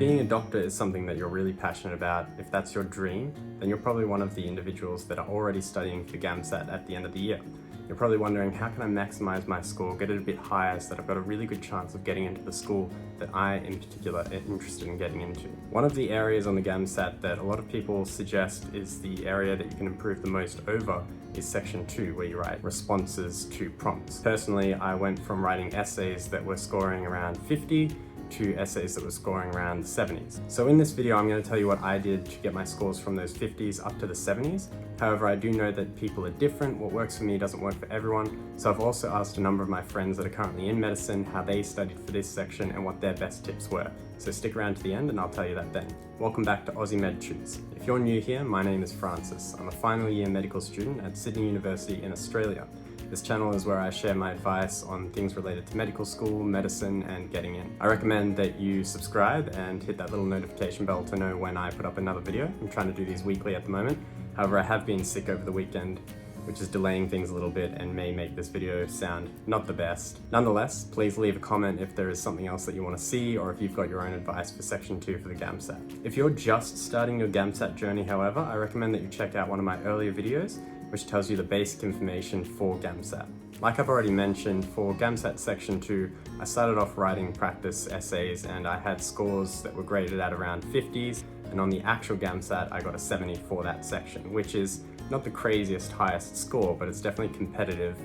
being a doctor is something that you're really passionate about, if that's your dream, then you're probably one of the individuals that are already studying for GAMSAT at the end of the year. You're probably wondering, how can I maximize my score, get it a bit higher so that I've got a really good chance of getting into the school that I in particular am interested in getting into. One of the areas on the GAMSAT that a lot of people suggest is the area that you can improve the most over is section 2, where you write responses to prompts. Personally, I went from writing essays that were scoring around 50 to essays that were scoring around the 70s. So in this video, I'm going to tell you what I did to get my scores from those 50s up to the 70s. However, I do know that people are different. What works for me doesn't work for everyone. So I've also asked a number of my friends that are currently in medicine how they studied for this section and what their best tips were. So stick around to the end and I'll tell you that then. Welcome back to Aussie Med Tutes. If you're new here, my name is Francis. I'm a final year medical student at Sydney University in Australia. This channel is where I share my advice on things related to medical school, medicine, and getting in. I recommend that you subscribe and hit that little notification bell to know when I put up another video. I'm trying to do these weekly at the moment. However, I have been sick over the weekend, which is delaying things a little bit and may make this video sound not the best. Nonetheless, please leave a comment if there is something else that you want to see or if you've got your own advice for section 2 for the GAMSAT. If you're just starting your GAMSAT journey, however, I recommend that you check out one of my earlier videos which tells you the basic information for GAMSAT. Like I've already mentioned, for GAMSAT section 2, I started off writing practice essays and I had scores that were graded at around 50s, and on the actual GAMSAT I got a 70 for that section, which is not the craziest highest score, but it's definitely competitive,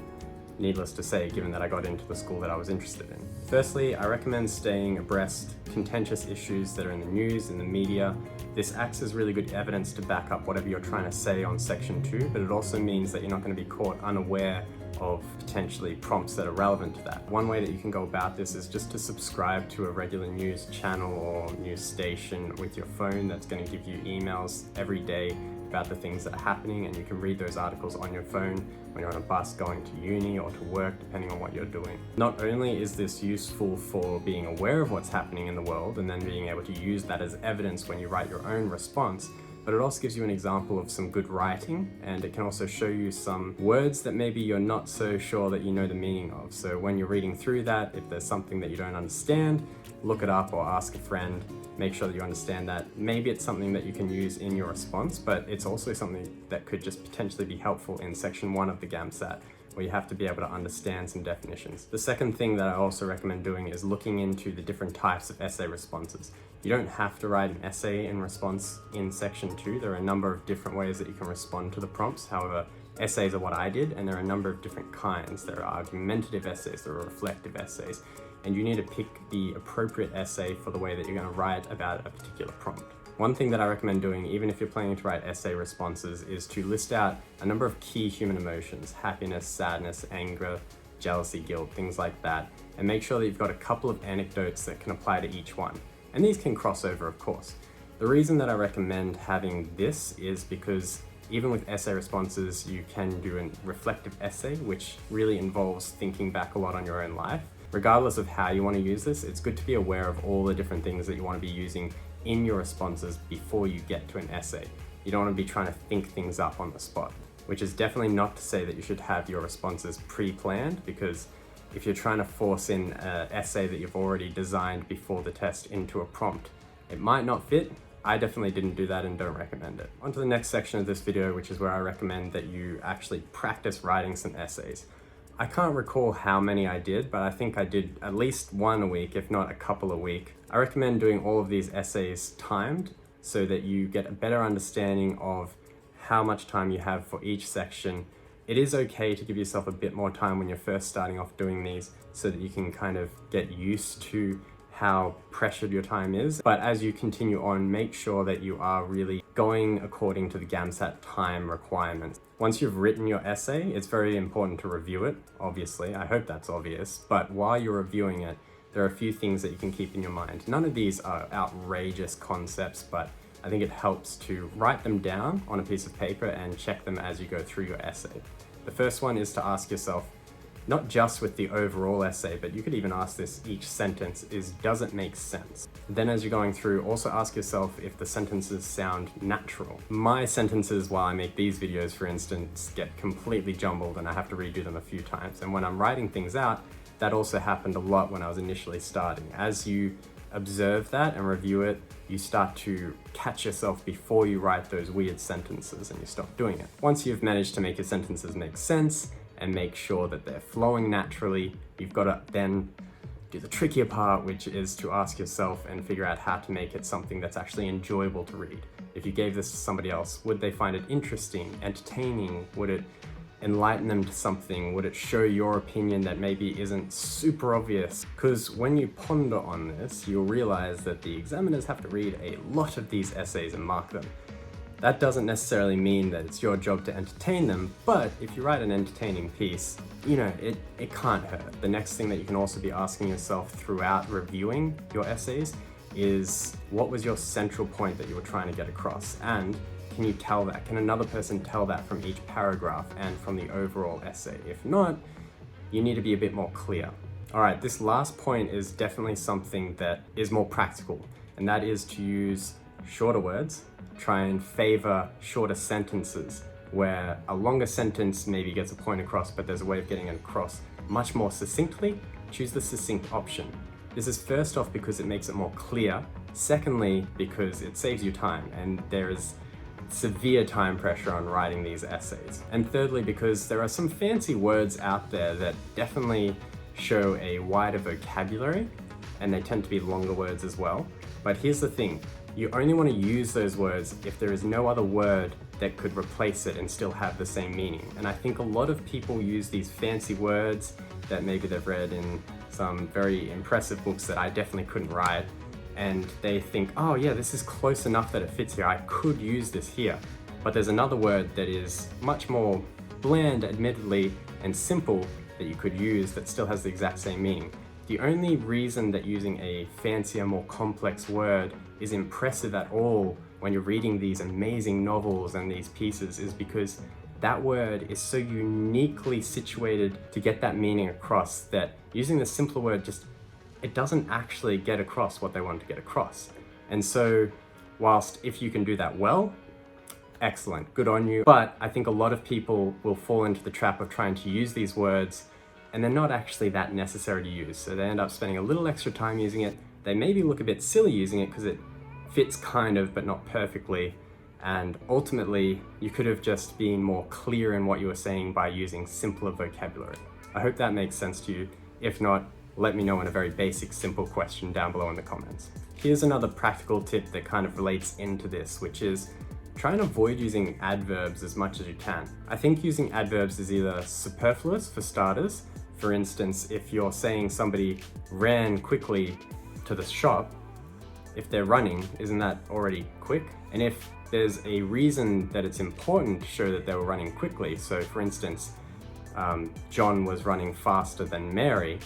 needless to say, given that I got into the school that I was interested in. Firstly, I recommend staying abreast contentious issues that are in the news, in the media. This acts as really good evidence to back up whatever you're trying to say on section 2, but it also means that you're not going to be caught unaware of potentially prompts that are relevant to that. One way that you can go about this is just to subscribe to a regular news channel or news station with your phone that's going to give you emails every day about the things that are happening, and you can read those articles on your phone when you're on a bus going to uni or to work, depending on what you're doing. Not only is this useful for being aware of what's happening in the world and then being able to use that as evidence when you write your own response, but it also gives you an example of some good writing, and it can also show you some words that maybe you're not so sure that you know the meaning of. So when you're reading through that, if there's something that you don't understand, look it up or ask a friend, make sure that you understand that. Maybe it's something that you can use in your response, but it's also something that could just potentially be helpful in section 1 of the GAMSAT, where you have to be able to understand some definitions. The second thing that I also recommend doing is looking into the different types of essay responses. You don't have to write an essay in response in section 2. There are a number of different ways that you can respond to the prompts. However, essays are what I did, and there are a number of different kinds. There are argumentative essays, there are reflective essays, and you need to pick the appropriate essay for the way that you're going to write about a particular prompt. One thing that I recommend doing, even if you're planning to write essay responses, is to list out a number of key human emotions: happiness, sadness, anger, jealousy, guilt, things like that, and make sure that you've got a couple of anecdotes that can apply to each one. And these can cross over, of course. The reason that I recommend having this is because even with essay responses, you can do a reflective essay, which really involves thinking back a lot on your own life. Regardless of how you want to use this, it's good to be aware of all the different things that you want to be using in your responses before you get to an essay. You don't want to be trying to think things up on the spot, which is definitely not to say that you should have your responses pre-planned, because if you're trying to force in an essay that you've already designed before the test into a prompt, it might not fit. I definitely didn't do that and don't recommend it. On to the next section of this video, which is where I recommend that you actually practice writing some essays. I can't recall how many I did, but I think I did at least one a week, if not a couple a week. I recommend doing all of these essays timed so that you get a better understanding of how much time you have for each section. It is okay to give yourself a bit more time when you're first starting off doing these so that you can kind of get used to how pressured your time is. But as you continue on, make sure that you are really going according to the GAMSAT time requirements. Once you've written your essay, it's very important to review it, obviously. I hope that's obvious. But while you're reviewing it, there are a few things that you can keep in your mind. None of these are outrageous concepts, but I think it helps to write them down on a piece of paper and check them as you go through your essay. The first one is to ask yourself, not just with the overall essay, but you could even ask this each sentence, is does it make sense? Then as you're going through, also ask yourself if the sentences sound natural. My sentences while I make these videos, for instance, get completely jumbled and I have to redo them a few times. And when I'm writing things out, that also happened a lot when I was initially starting. As you observe that and review it, you start to catch yourself before you write those weird sentences and you stop doing it. Once you've managed to make your sentences make sense and make sure that they're flowing naturally, you've got to then do the trickier part, which is to ask yourself and figure out how to make it something that's actually enjoyable to read. If you gave this to somebody else, would they find it interesting, entertaining? Would it enlighten them to something? Would it show your opinion that maybe isn't super obvious? Because when you ponder on this, you'll realize that the examiners have to read a lot of these essays and mark them. That doesn't necessarily mean that it's your job to entertain them, but if you write an entertaining piece, you know, it can't hurt. The next thing that you can also be asking yourself throughout reviewing your essays is, what was your central point that you were trying to get across? And can you tell that? Can another person tell that from each paragraph and from the overall essay? If not, you need to be a bit more clear. All right, this last point is definitely something that is more practical, and that is to use shorter words. Try and favor shorter sentences, where a longer sentence maybe gets a point across, but there's a way of getting it across much more succinctly. Choose the succinct option. This is first off because it makes it more clear. Secondly, because it saves you time, and there is severe time pressure on writing these essays. And thirdly, because there are some fancy words out there that definitely show a wider vocabulary, and they tend to be longer words as well. But here's the thing, you only want to use those words if there is no other word that could replace it and still have the same meaning. And I think a lot of people use these fancy words that maybe they've read in some very impressive books that I definitely couldn't write, and they think, oh yeah, this is close enough that it fits here, I could use this here. But there's another word that is much more bland, admittedly, and simple that you could use that still has the exact same meaning. The only reason that using a fancier, more complex word is impressive at all when you're reading these amazing novels and these pieces is because that word is so uniquely situated to get that meaning across that using the simpler word it doesn't actually get across what they want to get across. And so whilst if you can do that well, excellent, good on you. But I think a lot of people will fall into the trap of trying to use these words and they're not actually that necessary to use. So they end up spending a little extra time using it. They maybe look a bit silly using it because it fits kind of, but not perfectly. And ultimately, you could have just been more clear in what you were saying by using simpler vocabulary. I hope that makes sense to you. If not, let me know in a very basic, simple question down below in the comments. Here's another practical tip that kind of relates into this, which is try and avoid using adverbs as much as you can. I think using adverbs is either superfluous for starters. For instance, if you're saying somebody ran quickly to the shop, if they're running, isn't that already quick? And if there's a reason that it's important to show that they were running quickly, so for instance, John was running faster than Mary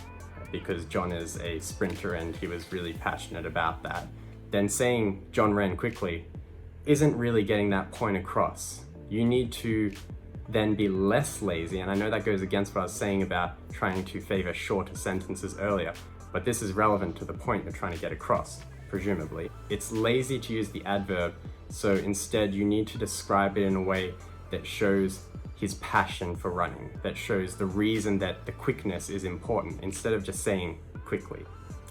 because John is a sprinter and he was really passionate about that, then saying John ran quickly isn't really getting that point across. You need to then be less lazy, and I know that goes against what I was saying about trying to favor shorter sentences earlier, but this is relevant to the point you're trying to get across, presumably. It's lazy to use the adverb, so instead you need to describe it in a way that shows his passion for running, that shows the reason that the quickness is important, instead of just saying quickly.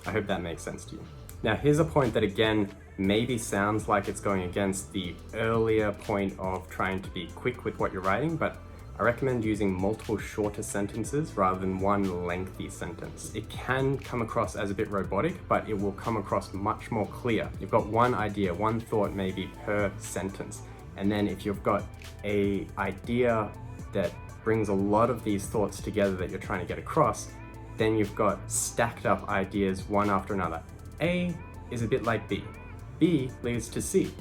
I hope that makes sense to you. Now here's a point that again, maybe sounds like it's going against the earlier point of trying to be quick with what you're writing, but I recommend using multiple shorter sentences rather than one lengthy sentence. It can come across as a bit robotic, but it will come across much more clear. You've got one idea, one thought maybe per sentence. And then if you've got an idea that brings a lot of these thoughts together that you're trying to get across, then you've got stacked up ideas one after another. A is a bit like B. B leads to C.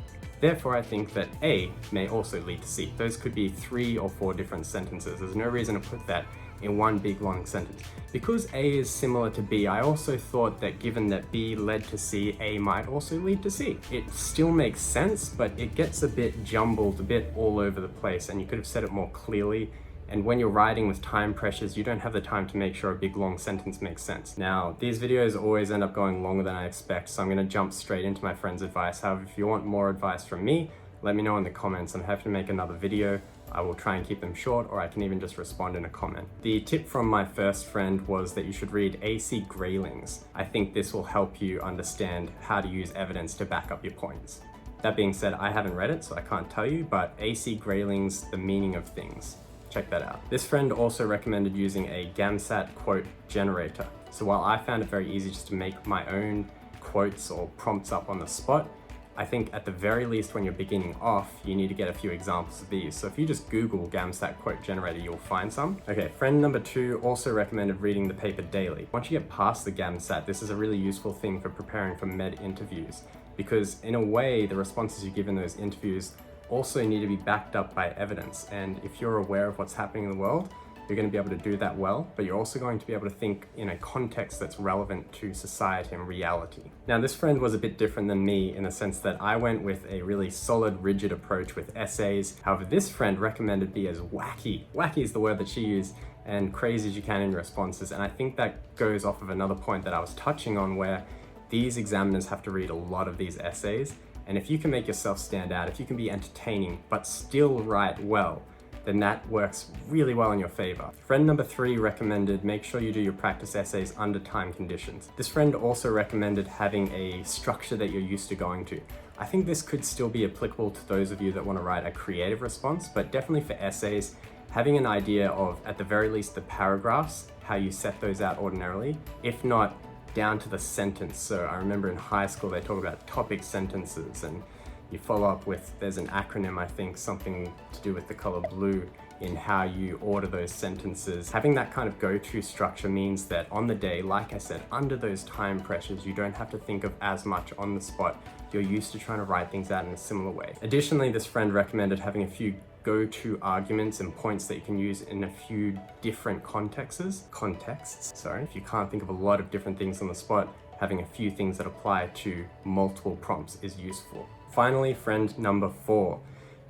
Therefore, I think that A may also lead to C. Those could be 3 or 4 different sentences. There's no reason to put that in one big long sentence. Because A is similar to B, I also thought that given that B led to C, A might also lead to C. It still makes sense, but it gets a bit jumbled, a bit all over the place, and you could have said it more clearly. And when you're writing with time pressures, you don't have the time to make sure a big long sentence makes sense. Now, these videos always end up going longer than I expect, so I'm gonna jump straight into my friend's advice. However, if you want more advice from me, let me know in the comments. I'm happy to make another video. I will try and keep them short, or I can even just respond in a comment. The tip from my first friend was that you should read A.C. Grayling's. I think this will help you understand how to use evidence to back up your points. That being said, I haven't read it, so I can't tell you, but A.C. Grayling's The Meaning of Things. Check that out. This friend also recommended using a GAMSAT quote generator. So while I found it very easy just to make my own quotes or prompts up on the spot, I think at the very least when you're beginning off, you need to get a few examples of these. So if you just Google GAMSAT quote generator, you'll find some. Okay, friend number 2 also recommended reading the paper daily. Once you get past the GAMSAT, this is a really useful thing for preparing for med interviews, because in a way, the responses you give in those interviews also need to be backed up by evidence. And if you're aware of what's happening in the world, you're going to be able to do that well, but you're also going to be able to think in a context that's relevant to society and reality. Now, this friend was a bit different than me in the sense that I went with a really solid, rigid approach with essays. However, this friend recommended be as wacky is the word that she used, and crazy as you can in your responses. And I think that goes off of another point that I was touching on, where these examiners have to read a lot of these essays. And if you can make yourself stand out, if you can be entertaining, but still write well, then that works really well in your favor. Friend number 3 recommended make sure you do your practice essays under time conditions. This friend also recommended having a structure that you're used to going to. I think this could still be applicable to those of you that want to write a creative response, but definitely for essays, having an idea of, at the very least, the paragraphs, how you set those out ordinarily, if not down to the sentence. So I remember in high school, they talk about topic sentences, and you follow up with, there's an acronym, I think, something to do with the color blue, in how you order those sentences. Having that kind of go-to structure means that on the day, like I said, under those time pressures, you don't have to think of as much on the spot. You're used to trying to write things out in a similar way. Additionally, this friend recommended having a few go-to arguments and points that you can use in a few different contexts. If you can't think of a lot of different things on the spot, having a few things that apply to multiple prompts is useful. Finally, friend number 4.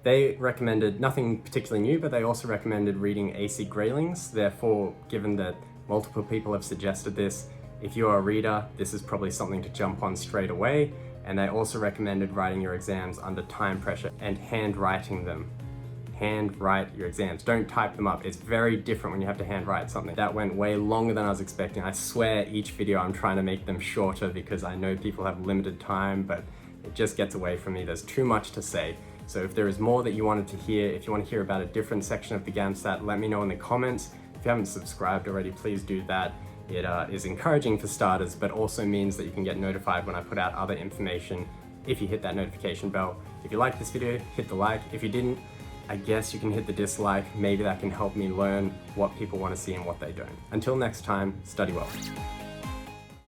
They recommended nothing particularly new, but they also recommended reading A.C. Grayling's. Therefore, given that multiple people have suggested this, if you're a reader, this is probably something to jump on straight away. And they also recommended writing your exams under time pressure and handwriting them. Handwrite your exams. Don't type them up. It's very different when you have to handwrite something. That went way longer than I was expecting. I swear each video I'm trying to make them shorter because I know people have limited time, but it just gets away from me. There's too much to say. So if there is more that you wanted to hear, if you want to hear about a different section of the GAMSAT, let me know in the comments. If you haven't subscribed already, please do that. It is encouraging for starters, but also means that you can get notified when I put out other information if you hit that notification bell. If you liked this video, hit the like. If you didn't, I guess you can hit the dislike. Maybe that can help me learn what people want to see and what they don't. Until next time, study well.